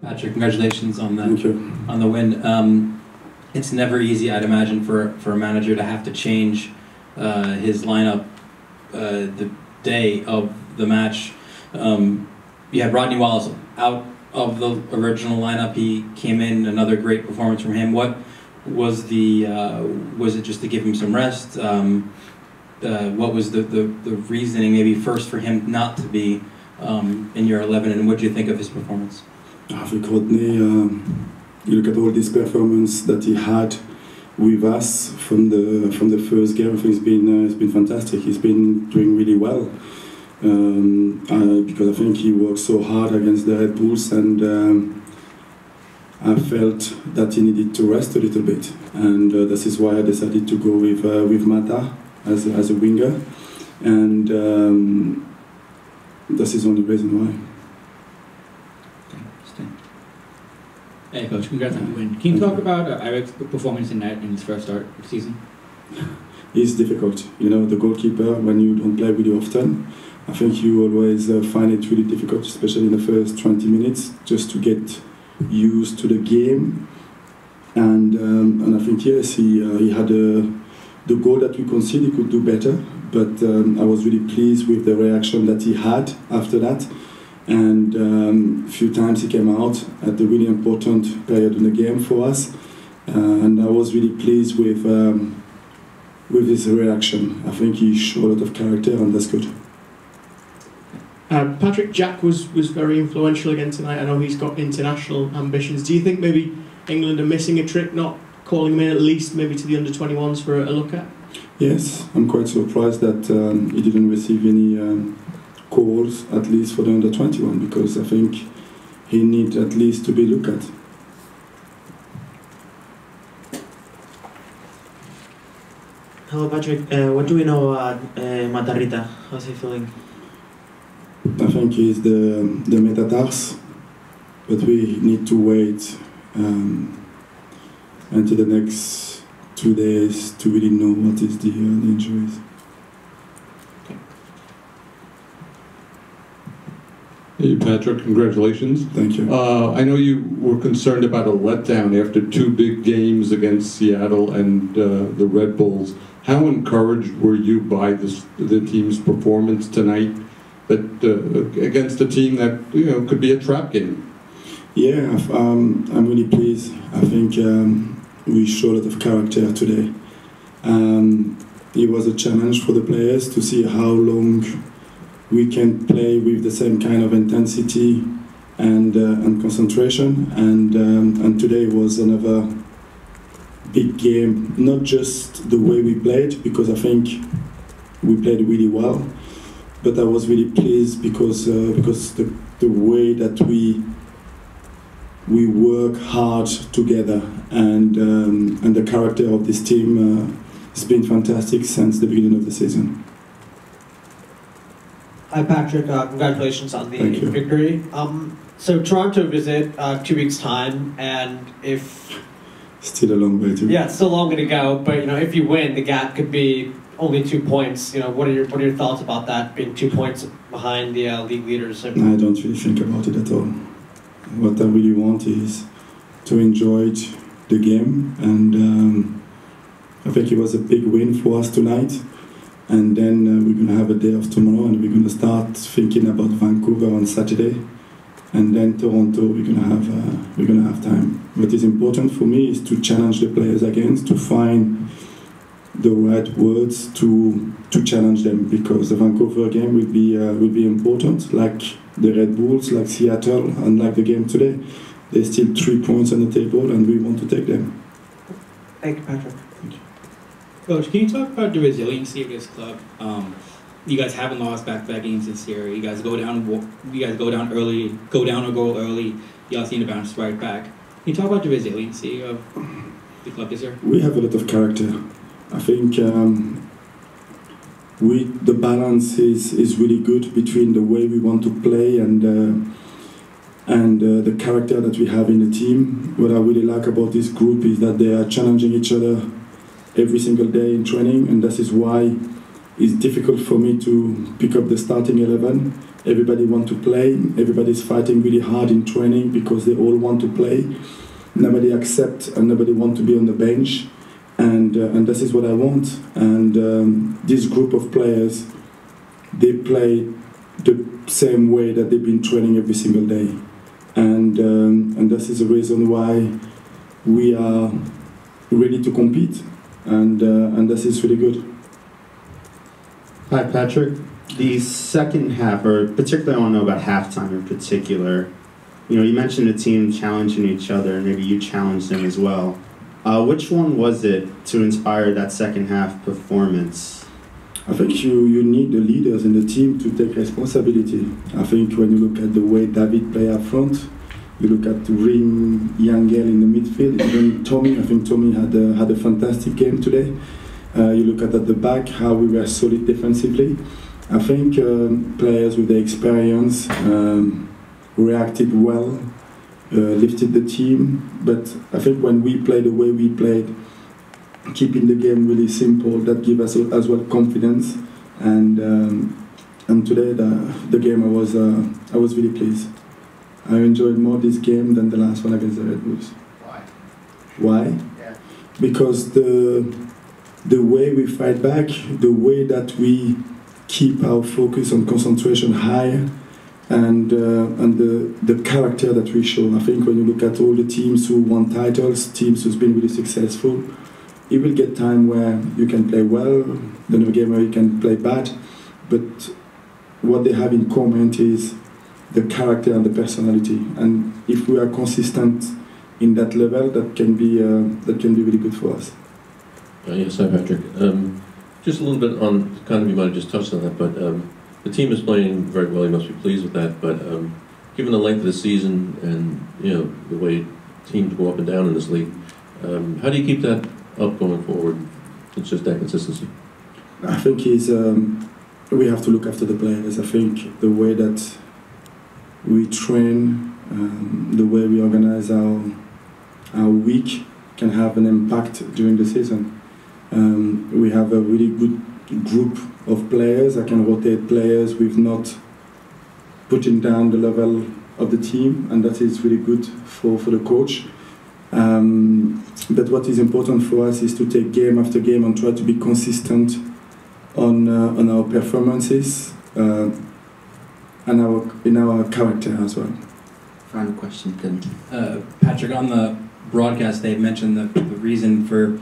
Patrick, congratulations on the Thank you. on the win. It's never easy, I'd imagine, for a manager to have to change his lineup the day of the match. You had Rodney Wallace out of the original lineup. He came in, another great performance from him. What was the was it just to give him some rest? What was the reasoning maybe first for him not to be in your 11, and what do you think of his performance? I think Rodney, you look at all this performance that he had with us from the first game. I think it's been fantastic. He's been doing really well because I think he worked so hard against the Red Bulls, and I felt that he needed to rest a little bit, and this is why I decided to go with Mata as a winger, and this is the only reason why. Hey coach, congrats on the win. Can you talk about Eric's performance in net in his first start of the season? It's difficult, you know, the goalkeeper, when you don't play really often, I think you always find it really difficult, especially in the first 20 minutes, just to get used to the game. And I think yes, he had the goal that we conceded. He could do better, but I was really pleased with the reaction that he had after that. And a few times he came out at a really important period in the game for us, and I was really pleased with his reaction. I think he showed a lot of character, and that's good. Patrick, Jack was very influential again tonight. I know he's got international ambitions. Do you think maybe England are missing a trick, not calling him in at least maybe to the under-21s for a look at? Yes, I'm quite surprised that he didn't receive any calls, at least for the under-21, because I think he needs at least to be looked at. Hello Patrick, what do we know about Matarrita? How's he feeling? I think he's the metatars, but we need to wait until the next 2 days to really know what is the injuries. Hey Patrick, congratulations. Thank you. I know you were concerned about a letdown after 2 big games against Seattle and the Red Bulls. How encouraged were you by the team's performance tonight, that against a team that could be a trap game? Yeah, I'm really pleased. I think we showed a lot of character today. It was a challenge for the players to see how long we can play with the same kind of intensity and concentration, and today was another big game. Not just the way we played, because I think we played really well, but I was really pleased because the way that we work hard together, and the character of this team has been fantastic since the beginning of the season. Hi Patrick, congratulations on the victory. So Toronto visit 2 weeks time, and if still a long way to go. Yeah, it's still a long way to go. But if you win, the gap could be only 2 points. What are your thoughts about that, being 2 points behind the league leaders? I don't really think about it at all. What I really want is to enjoy the game, and I think it was a big win for us tonight. And then we're going to have a day off tomorrow, and we're going to start thinking about Vancouver on Saturday, and then Toronto. We're going to have time. What is important for me is to challenge the players again, to find the right words to challenge them, because the Vancouver game will be important, like the Red Bulls, like Seattle, and like the game today. There's still 3 points on the table, and we want to take them. Thank you, Patrick. Coach, can you talk about the resiliency of this club? You guys haven't lost back-to-back games this year. You guys go down early, go down or go early. You all seem to bounce right back. Can you talk about the resiliency of the club this year? We have a lot of character. I think the balance is really good between the way we want to play and the character that we have in the team. What I really like about this group is that they are challenging each other every single day in training, and this is why it's difficult for me to pick up the starting 11, Everybody want to play. Everybody's fighting really hard in training because they all want to play. Nobody accepts and nobody want to be on the bench, and this is what I want. And this group of players, they play the same way that they've been training every single day, and this is the reason why we are ready to compete, and this is really good. Hi, Patrick. The second half, or particularly I want to know about halftime in particular. You know, you mentioned the team challenging each other, and maybe you challenged them as well. Which one was it to inspire that second half performance? I think you need the leaders in the team to take responsibility. I think when you look at the way David play up front, you look at Ring, Yankee in the midfield, even Tommy. I think Tommy had a fantastic game today. You look at the back, how we were solid defensively. I think players with the experience reacted well, lifted the team. But I think when we played the way we played, keeping the game really simple, that gave us as well confidence. And today the game I was really pleased. I enjoyed more this game than the last one against the Red Bulls. Why? Why? Yeah. Because the way we fight back, the way that we keep our focus on concentration high, and the character that we show. I think when you look at all the teams who won titles, teams who's been really successful, you will get time where you can play well, then a game where you can play bad, but what they have in common is the character and the personality. And if we are consistent in that level, that can be really good for us. Yes, hi Patrick. Just a little bit on, kind of you might have just touched on that, but the team is playing very well, you must be pleased with that, but given the length of the season and the way teams go up and down in this league, how do you keep that up going forward? It's just that consistency. I think we have to look after the players. I think the way that we train, the way we organize our week can have an impact during the season. We have a really good group of players. I can rotate players with not putting down the level of the team, and that is really good for the coach. But what is important for us is to take game after game and try to be consistent on our performances and in our character as well. Final question, Clint. Patrick, on the broadcast, they mentioned the reason for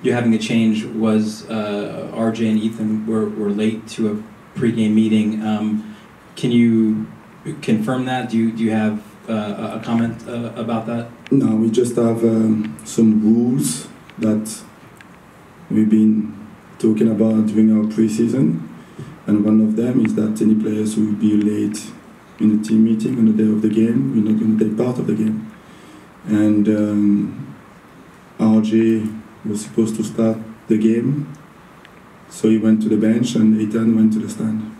you having a change was RJ and Ethan were late to a pregame meeting. Can you confirm that? Do you have a comment about that? No, we just have some rules that we've been talking about during our preseason, and one of them is that any players who will be late in the team meeting on the day of the game, we're not going to take part of the game. And RJ was supposed to start the game, so he went to the bench and Ethan went to the stand.